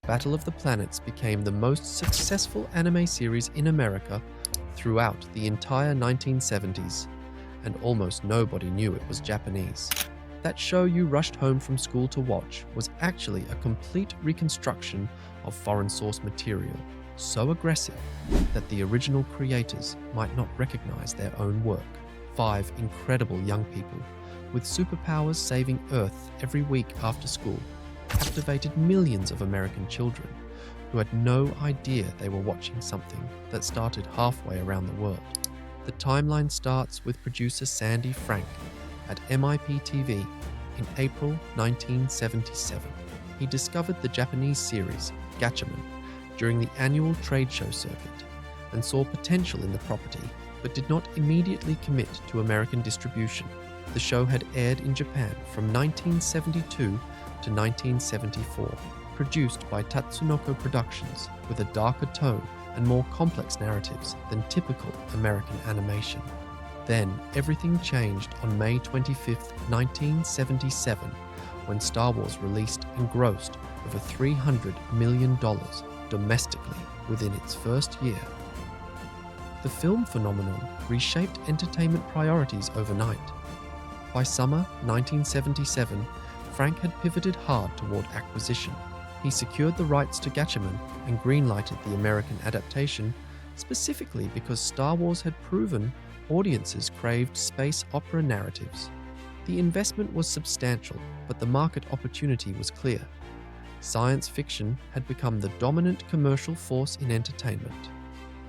Battle of the Planets became the most successful anime series in America throughout the entire 1970s, and almost nobody knew it was Japanese. That show you rushed home from school to watch was actually a complete reconstruction of foreign source material, so aggressive that the original creators might not recognize their own work. 5 incredible young people with superpowers saving Earth every week after school captivated millions of American children who had no idea they were watching something that started halfway around the world. The timeline starts with producer Sandy Frank at MIP TV in April 1977. He discovered the Japanese series Gatchaman during the annual trade show circuit and saw potential in the property, but did not immediately commit to American distribution. The show had aired in Japan from 1972 to 1974, produced by Tatsunoko Productions with a darker tone and more complex narratives than typical American animation. Then everything changed on May 25, 1977, when Star Wars released and grossed over $300 million domestically within its first year. The film phenomenon reshaped entertainment priorities overnight. By summer 1977, Frank had pivoted hard toward acquisition. He secured the rights to Gatchaman and greenlighted the American adaptation, specifically because Star Wars had proven audiences craved space opera narratives. The investment was substantial, but the market opportunity was clear. Science fiction had become the dominant commercial force in entertainment.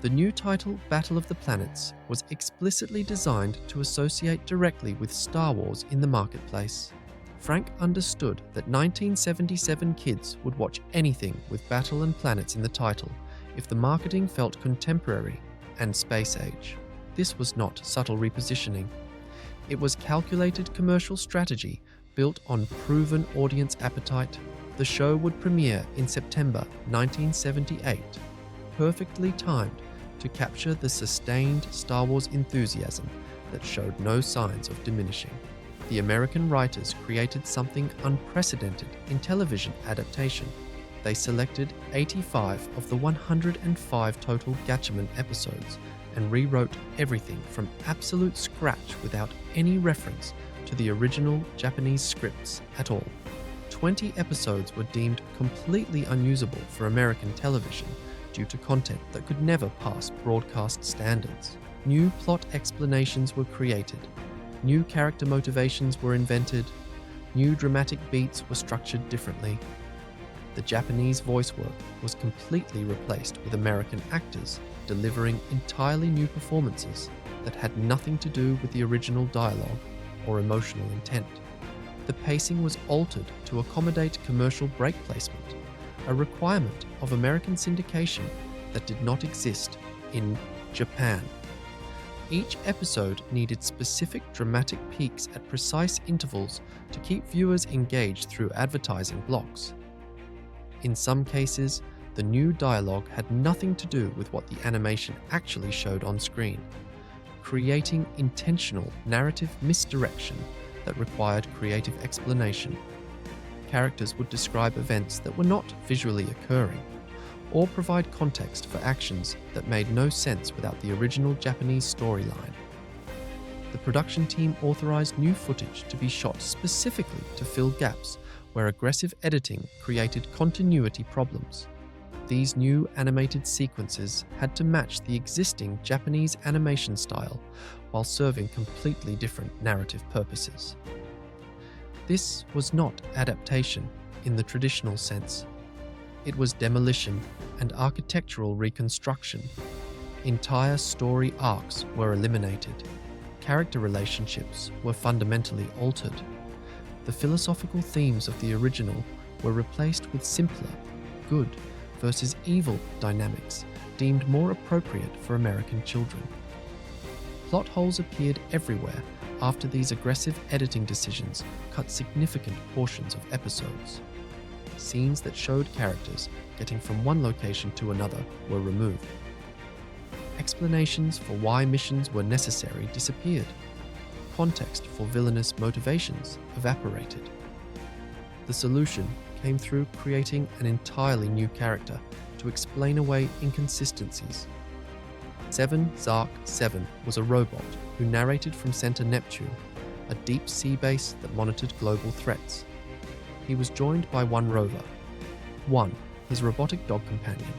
The new title, Battle of the Planets, was explicitly designed to associate directly with Star Wars in the marketplace. Frank understood that 1977 kids would watch anything with Battle and Planets in the title if the marketing felt contemporary and space age. This was not subtle repositioning. It was calculated commercial strategy built on proven audience appetite. The show would premiere in September 1978, perfectly timed to capture the sustained Star Wars enthusiasm that showed no signs of diminishing. The American writers created something unprecedented in television adaptation. They selected 85 of the 105 total Gatchaman episodes and rewrote everything from absolute scratch without any reference to the original Japanese scripts at all. 20 episodes were deemed completely unusable for American television due to content that could never pass broadcast standards. New plot explanations were created, new character motivations were invented, new dramatic beats were structured differently. The Japanese voice work was completely replaced with American actors delivering entirely new performances that had nothing to do with the original dialogue or emotional intent. The pacing was altered to accommodate commercial break placement, a requirement of American syndication that did not exist in Japan. Each episode needed specific dramatic peaks at precise intervals to keep viewers engaged through advertising blocks. In some cases, the new dialogue had nothing to do with what the animation actually showed on screen, creating intentional narrative misdirection that required creative explanation. Characters would describe events that were not visually occurring, or provide context for actions that made no sense without the original Japanese storyline. The production team authorized new footage to be shot specifically to fill gaps where aggressive editing created continuity problems. These new animated sequences had to match the existing Japanese animation style while serving completely different narrative purposes. This was not adaptation in the traditional sense. It was demolition and architectural reconstruction. Entire story arcs were eliminated. Character relationships were fundamentally altered. The philosophical themes of the original were replaced with simpler, good versus evil dynamics deemed more appropriate for American children. Plot holes appeared everywhere after these aggressive editing decisions cut significant portions of episodes. Scenes that showed characters getting from one location to another were removed. Explanations for why missions were necessary disappeared. Context for villainous motivations evaporated. The solution came through creating an entirely new character to explain away inconsistencies. Seven Zark Seven was a robot who narrated from Center Neptune, a deep sea base that monitored global threats. He was joined by one rover, One, his robotic dog companion,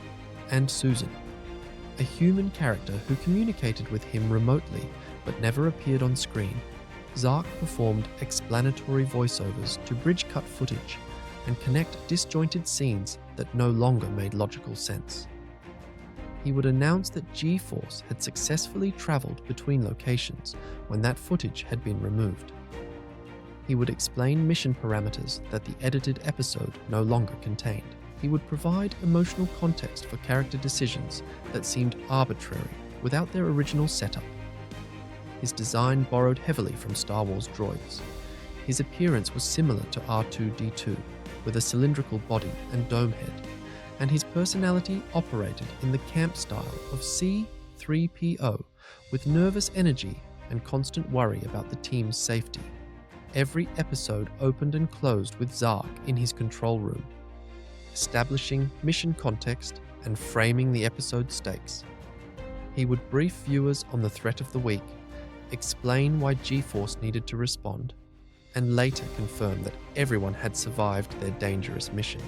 and Susan, a human character who communicated with him remotely but never appeared on screen. Zark performed explanatory voiceovers to bridge cut footage and connect disjointed scenes that no longer made logical sense. He would announce that G-Force had successfully traveled between locations when that footage had been removed. He would explain mission parameters that the edited episode no longer contained. He would provide emotional context for character decisions that seemed arbitrary without their original setup. His design borrowed heavily from Star Wars droids. His appearance was similar to R2-D2, with a cylindrical body and dome head, and his personality operated in the camp style of C-3PO, with nervous energy and constant worry about the team's safety. Every episode opened and closed with Zark in his control room, establishing mission context and framing the episode's stakes. He would brief viewers on the threat of the week, explain why G-Force needed to respond, and later confirm that everyone had survived their dangerous mission.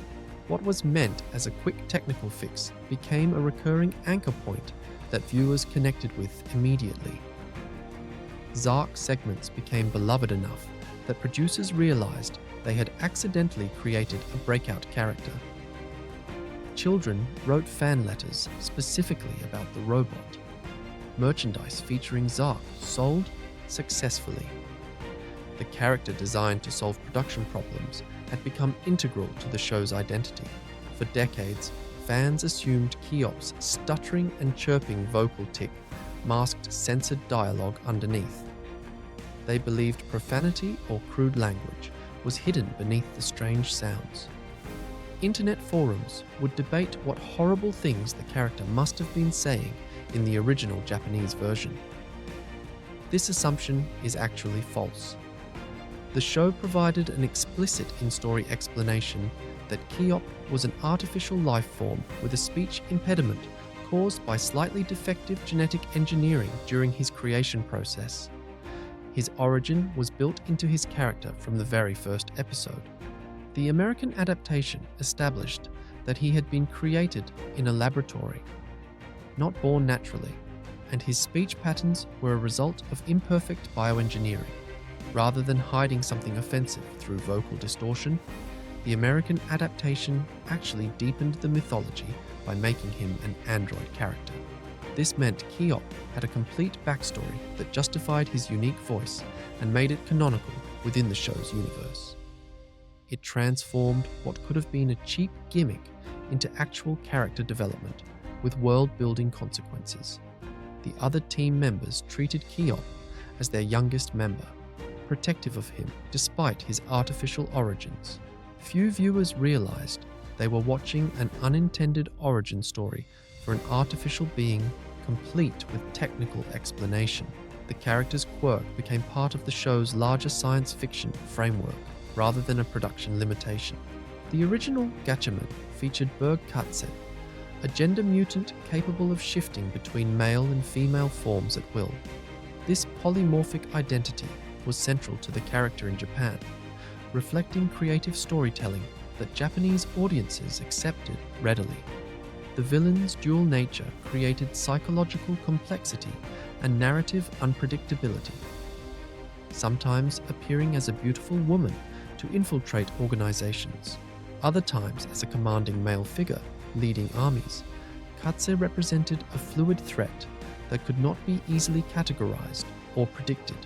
What was meant as a quick technical fix became a recurring anchor point that viewers connected with immediately. Zark segments became beloved enough that producers realized they had accidentally created a breakout character. Children wrote fan letters specifically about the robot. Merchandise featuring Zark sold successfully. The character designed to solve production problems had become integral to the show's identity. For decades, fans assumed Keyop's stuttering and chirping vocal tick masked censored dialogue underneath. They believed profanity or crude language was hidden beneath the strange sounds. Internet forums would debate what horrible things the character must have been saying in the original Japanese version. This assumption is actually false. The show provided an explicit in-story explanation that Keyop was an artificial life form with a speech impediment caused by slightly defective genetic engineering during his creation process. His origin was built into his character from the very first episode. The American adaptation established that he had been created in a laboratory, not born naturally, and his speech patterns were a result of imperfect bioengineering. Rather than hiding something offensive through vocal distortion, the American adaptation actually deepened the mythology by making him an android character. This meant Keyop had a complete backstory that justified his unique voice and made it canonical within the show's universe. It transformed what could have been a cheap gimmick into actual character development with world-building consequences. The other team members treated Keyop as their youngest member, protective of him despite his artificial origins. Few viewers realized they were watching an unintended origin story for an artificial being complete with technical explanation. The character's quirk became part of the show's larger science fiction framework rather than a production limitation. The original Gatchaman featured Berg Katse, a gender mutant capable of shifting between male and female forms at will. This polymorphic identity was central to the character in Japan, reflecting creative storytelling that Japanese audiences accepted readily. The villain's dual nature created psychological complexity and narrative unpredictability, sometimes appearing as a beautiful woman to infiltrate organizations, other times as a commanding male figure leading armies. Katse represented a fluid threat that could not be easily categorized or predicted.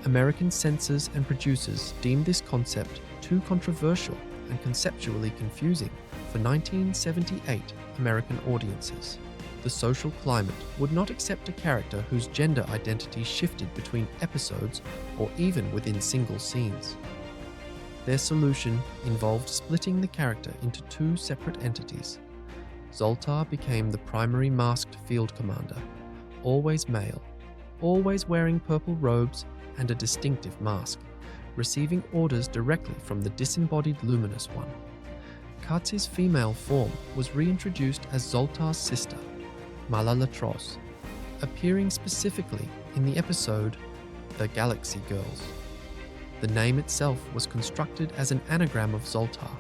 American censors and producers deemed this concept too controversial and conceptually confusing for 1978 American audiences. The social climate would not accept a character whose gender identity shifted between episodes or even within single scenes. Their solution involved splitting the character into two separate entities. Zoltar became the primary masked field commander, always male, always wearing purple robes and a distinctive mask, receiving orders directly from the disembodied Luminous One. Katse's female form was reintroduced as Zoltar's sister, Latroz, appearing specifically in the episode The Galaxy Girls. The name itself was constructed as an anagram of Zoltar,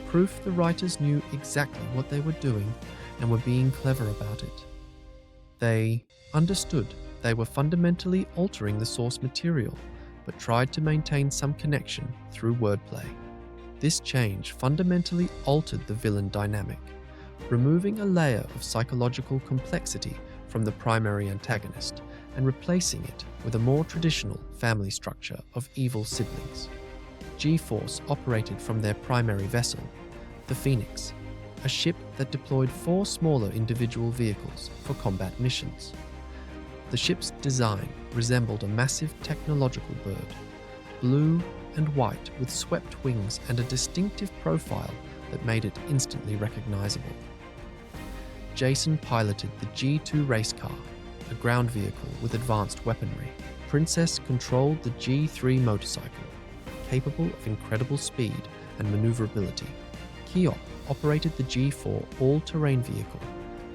proof the writers knew exactly what they were doing and were being clever about it. They understood they were fundamentally altering the source material, but tried to maintain some connection through wordplay. This change fundamentally altered the villain dynamic, removing a layer of psychological complexity from the primary antagonist and replacing it with a more traditional family structure of evil siblings. G-Force operated from their primary vessel, the Phoenix, a ship that deployed 4 smaller individual vehicles for combat missions. The ship's design resembled a massive technological bird, blue and white with swept wings and a distinctive profile that made it instantly recognizable. Jason piloted the G2 race car, a ground vehicle with advanced weaponry. Princess controlled the G3 motorcycle, capable of incredible speed and maneuverability. Keyop operated the G4 all-terrain vehicle,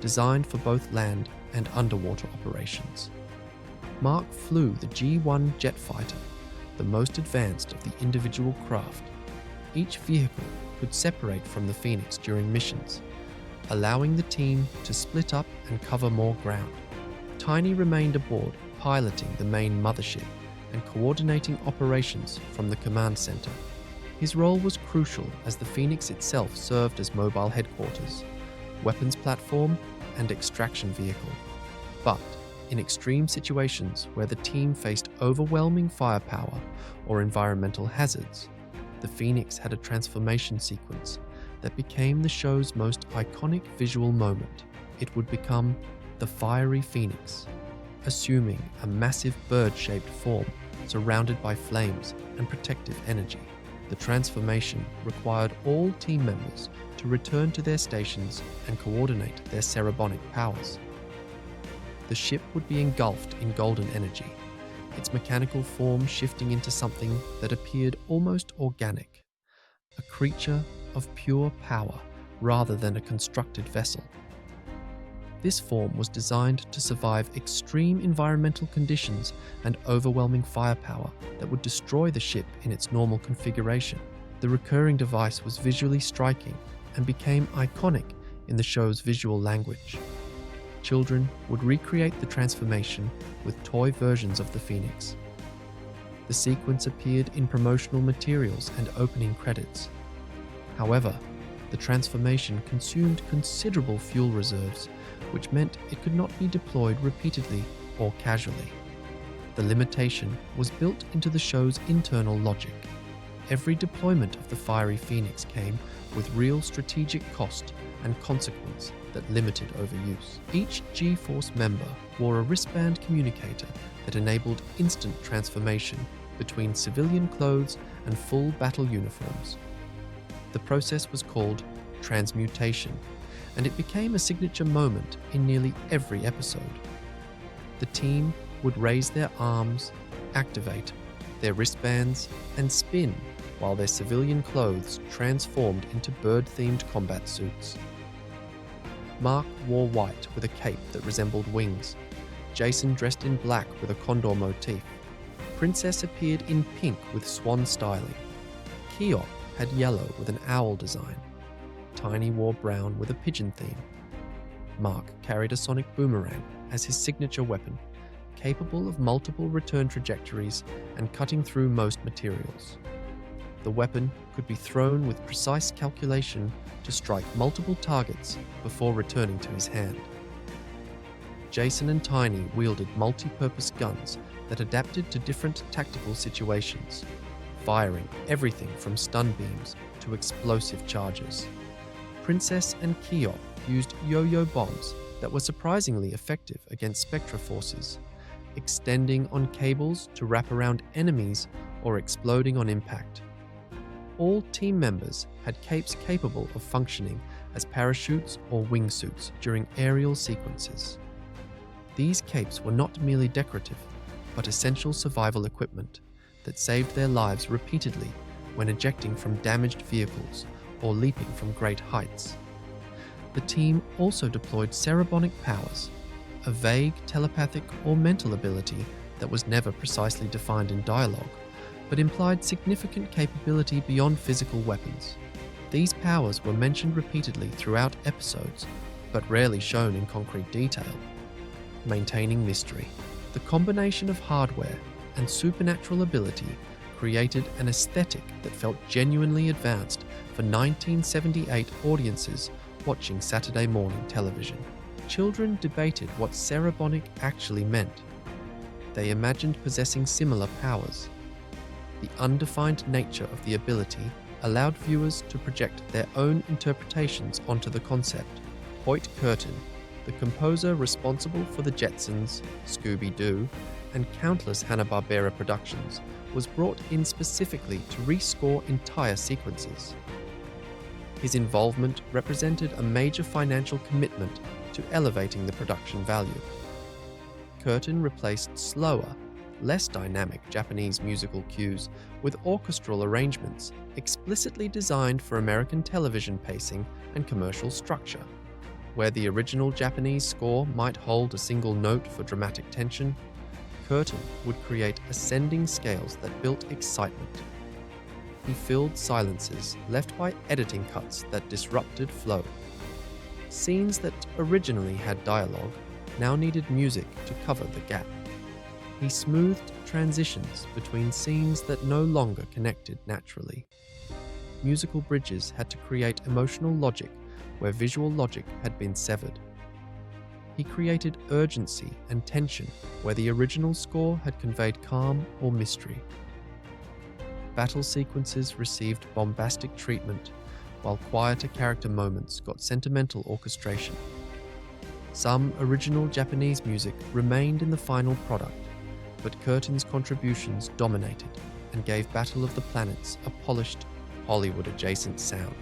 designed for both land and underwater operations. Mark flew the G1 jet fighter, the most advanced of the individual craft. Each vehicle could separate from the Phoenix during missions, allowing the team to split up and cover more ground. Tiny remained aboard, piloting the main mothership and coordinating operations from the command center. His role was crucial as the Phoenix itself served as mobile headquarters, weapons platform, and extraction vehicle. But in extreme situations where the team faced overwhelming firepower or environmental hazards, the Phoenix had a transformation sequence that became the show's most iconic visual moment. It would become the Fiery Phoenix, assuming a massive bird-shaped form surrounded by flames and protective energy. The transformation required all team members to return to their stations and coordinate their cerebonic powers. The ship would be engulfed in golden energy, its mechanical form shifting into something that appeared almost organic, a creature of pure power rather than a constructed vessel. This form was designed to survive extreme environmental conditions and overwhelming firepower that would destroy the ship in its normal configuration. The recurring device was visually striking and became iconic in the show's visual language. Children would recreate the transformation with toy versions of the Phoenix. The sequence appeared in promotional materials and opening credits. However, the transformation consumed considerable fuel reserves, which meant it could not be deployed repeatedly or casually. The limitation was built into the show's internal logic. Every deployment of the Fiery Phoenix came with real strategic cost and consequence that limited overuse. Each G-Force member wore a wristband communicator that enabled instant transformation between civilian clothes and full battle uniforms. The process was called transmutation, and it became a signature moment in nearly every episode. The team would raise their arms, activate their wristbands, and spin while their civilian clothes transformed into bird-themed combat suits. Mark wore white with a cape that resembled wings. Jason dressed in black with a condor motif. Princess appeared in pink with swan styling. Keyop had yellow with an owl design. Tiny wore brown with a pigeon theme. Mark carried a sonic boomerang as his signature weapon, capable of multiple return trajectories and cutting through most materials. The weapon could be thrown with precise calculation to strike multiple targets before returning to his hand. Jason and Tiny wielded multi-purpose guns that adapted to different tactical situations, firing everything from stun beams to explosive charges. Princess and Keyop used yo-yo bombs that were surprisingly effective against Spectra forces, extending on cables to wrap around enemies or exploding on impact. All team members had capes capable of functioning as parachutes or wingsuits during aerial sequences. These capes were not merely decorative, but essential survival equipment that saved their lives repeatedly when ejecting from damaged vehicles or leaping from great heights. The team also deployed cerebonic powers, a vague telepathic or mental ability that was never precisely defined in dialogue, but implied significant capability beyond physical weapons. These powers were mentioned repeatedly throughout episodes, but rarely shown in concrete detail. Maintaining mystery. The combination of hardware and supernatural ability created an aesthetic that felt genuinely advanced for 1978 audiences watching Saturday morning television. Children debated what cerebonic actually meant. They imagined possessing similar powers. The undefined nature of the ability allowed viewers to project their own interpretations onto the concept. Hoyt Curtin, the composer responsible for the Jetsons, Scooby-Doo, and countless Hanna-Barbera productions, was brought in specifically to rescore entire sequences. His involvement represented a major financial commitment to elevating the production value. Curtin replaced slower, less dynamic Japanese musical cues with orchestral arrangements explicitly designed for American television pacing and commercial structure. Where the original Japanese score might hold a single note for dramatic tension, Curtin would create ascending scales that built excitement. He filled silences left by editing cuts that disrupted flow. Scenes that originally had dialogue now needed music to cover the gap. He smoothed transitions between scenes that no longer connected naturally. Musical bridges had to create emotional logic where visual logic had been severed. He created urgency and tension where the original score had conveyed calm or mystery. Battle sequences received bombastic treatment, while quieter character moments got sentimental orchestration. Some original Japanese music remained in the final product, but Curtin's contributions dominated and gave Battle of the Planets a polished, Hollywood-adjacent sound.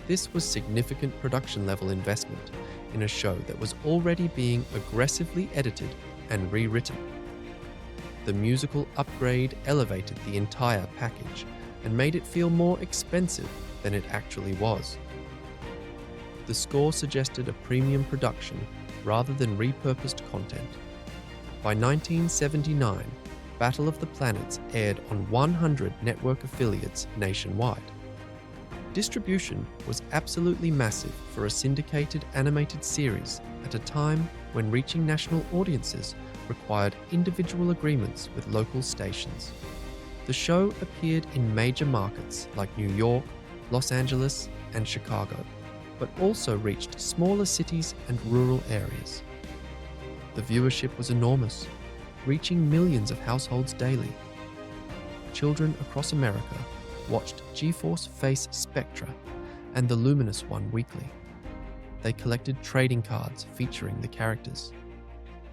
This was significant production-level investment in a show that was already being aggressively edited and rewritten. The musical upgrade elevated the entire package and made it feel more expensive than it actually was. The score suggested a premium production rather than repurposed content. By 1979, Battle of the Planets aired on 100 network affiliates nationwide. Distribution was absolutely massive for a syndicated animated series at a time when reaching national audiences required individual agreements with local stations. The show appeared in major markets like New York, Los Angeles, and Chicago, but also reached smaller cities and rural areas. The viewership was enormous, reaching millions of households daily. Children across America watched G-Force face Spectra and the Luminous One weekly. They collected trading cards featuring the characters.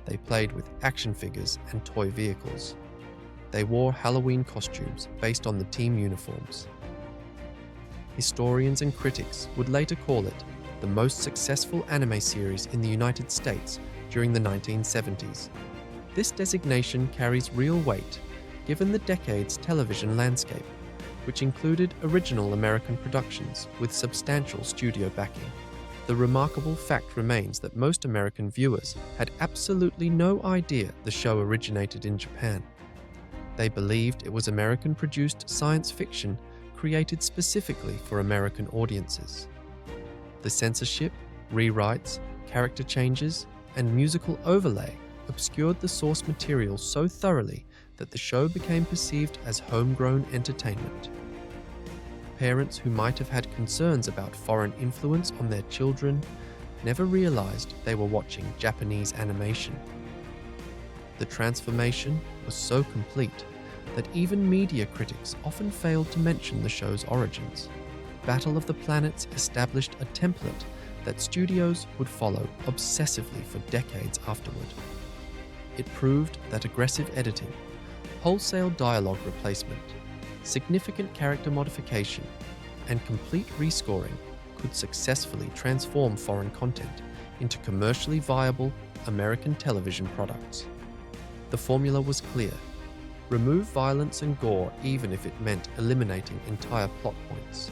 They played with action figures and toy vehicles. They wore Halloween costumes based on the team uniforms. Historians and critics would later call it the most successful anime series in the United States during the 1970s. This designation carries real weight given the decade's television landscape, which included original American productions with substantial studio backing. The remarkable fact remains that most American viewers had absolutely no idea the show originated in Japan. They believed it was American-produced science fiction created specifically for American audiences. The censorship, rewrites, character changes, and musical overlay obscured the source material so thoroughly that the show became perceived as homegrown entertainment. Parents who might have had concerns about foreign influence on their children never realized they were watching Japanese animation. The transformation was so complete that even media critics often failed to mention the show's origins. Battle of the Planets established a template that studios would follow obsessively for decades afterward. It proved that aggressive editing, wholesale dialogue replacement, significant character modification, and complete rescoring could successfully transform foreign content into commercially viable American television products. The formula was clear: remove violence and gore even if it meant eliminating entire plot points.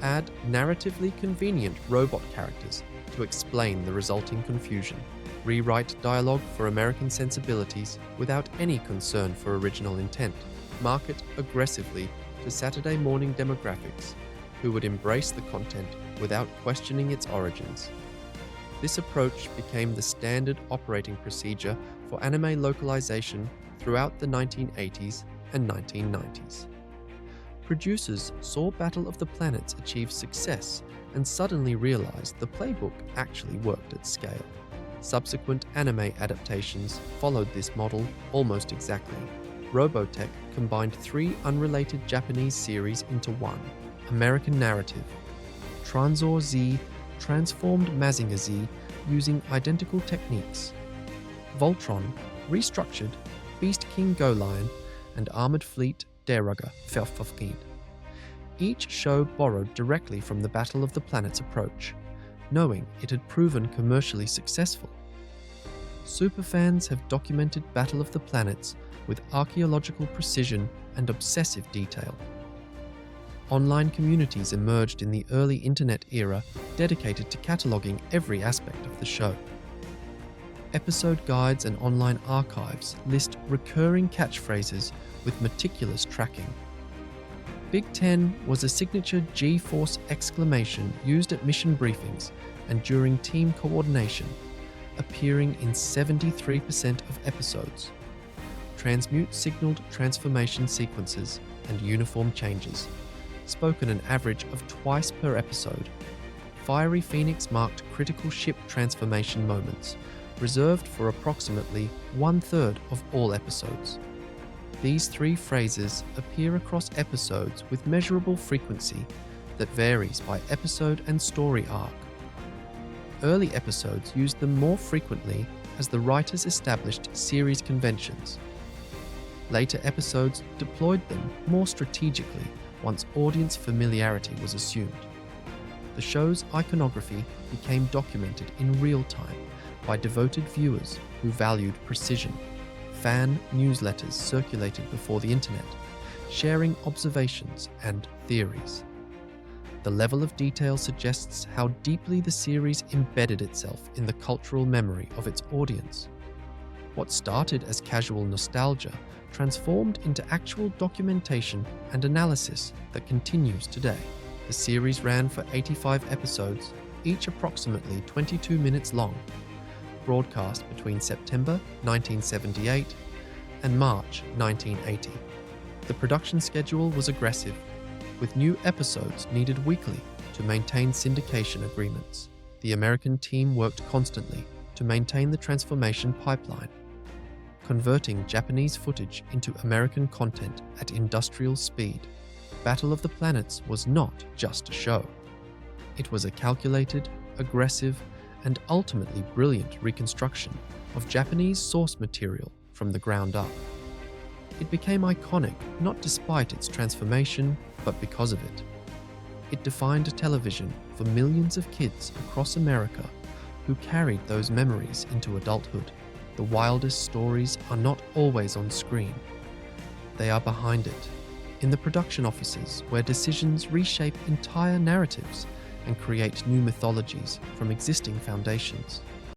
add narratively convenient robot characters to explain the resulting confusion, rewrite dialogue for American sensibilities without any concern for original intent, market aggressively to Saturday morning demographics who would embrace the content without questioning its origins. This approach became the standard operating procedure for anime localization throughout the 1980s and 1990s. Producers saw Battle of the Planets achieve success and suddenly realized the playbook actually worked at scale. Subsequent anime adaptations followed this model almost exactly. Robotech combined 3 unrelated Japanese series into one: American narrative. Tranzor Z transformed Mazinger Z using identical techniques. Voltron restructured Beast King Go-Lion and Armored Fleet Derugger Verfofkin. Each show borrowed directly from the Battle of the Planets approach, knowing it had proven commercially successful. Superfans have documented Battle of the Planets with archaeological precision and obsessive detail. Online communities emerged in the early internet era dedicated to cataloging every aspect of the show. Episode guides and online archives list recurring catchphrases with meticulous tracking. Big Ten was a signature G-Force exclamation used at mission briefings and during team coordination, appearing in 73% of episodes. Transmute signaled transformation sequences and uniform changes, spoken an average of twice per episode. Fiery Phoenix marked critical ship transformation moments, reserved for approximately 1/3 of all episodes. These 3 phrases appear across episodes with measurable frequency that varies by episode and story arc. Early episodes used them more frequently as the writers established series conventions. Later episodes deployed them more strategically once audience familiarity was assumed. The show's iconography became documented in real time by devoted viewers who valued precision. Fan newsletters circulated before the internet, sharing observations and theories. The level of detail suggests how deeply the series embedded itself in the cultural memory of its audience. What started as casual nostalgia transformed into actual documentation and analysis that continues today. The series ran for 85 episodes, each approximately 22 minutes long, broadcast between September 1978 and March 1980. The production schedule was aggressive, with new episodes needed weekly to maintain syndication agreements. The American team worked constantly to maintain the transformation pipeline, converting Japanese footage into American content at industrial speed. Battle of the Planets was not just a show. It was a calculated, aggressive, and ultimately brilliant reconstruction of Japanese source material from the ground up. It became iconic not despite its transformation, but because of it. It defined television for millions of kids across America who carried those memories into adulthood. The wildest stories are not always on screen. They are behind it, in the production offices where decisions reshape entire narratives and create new mythologies from existing foundations.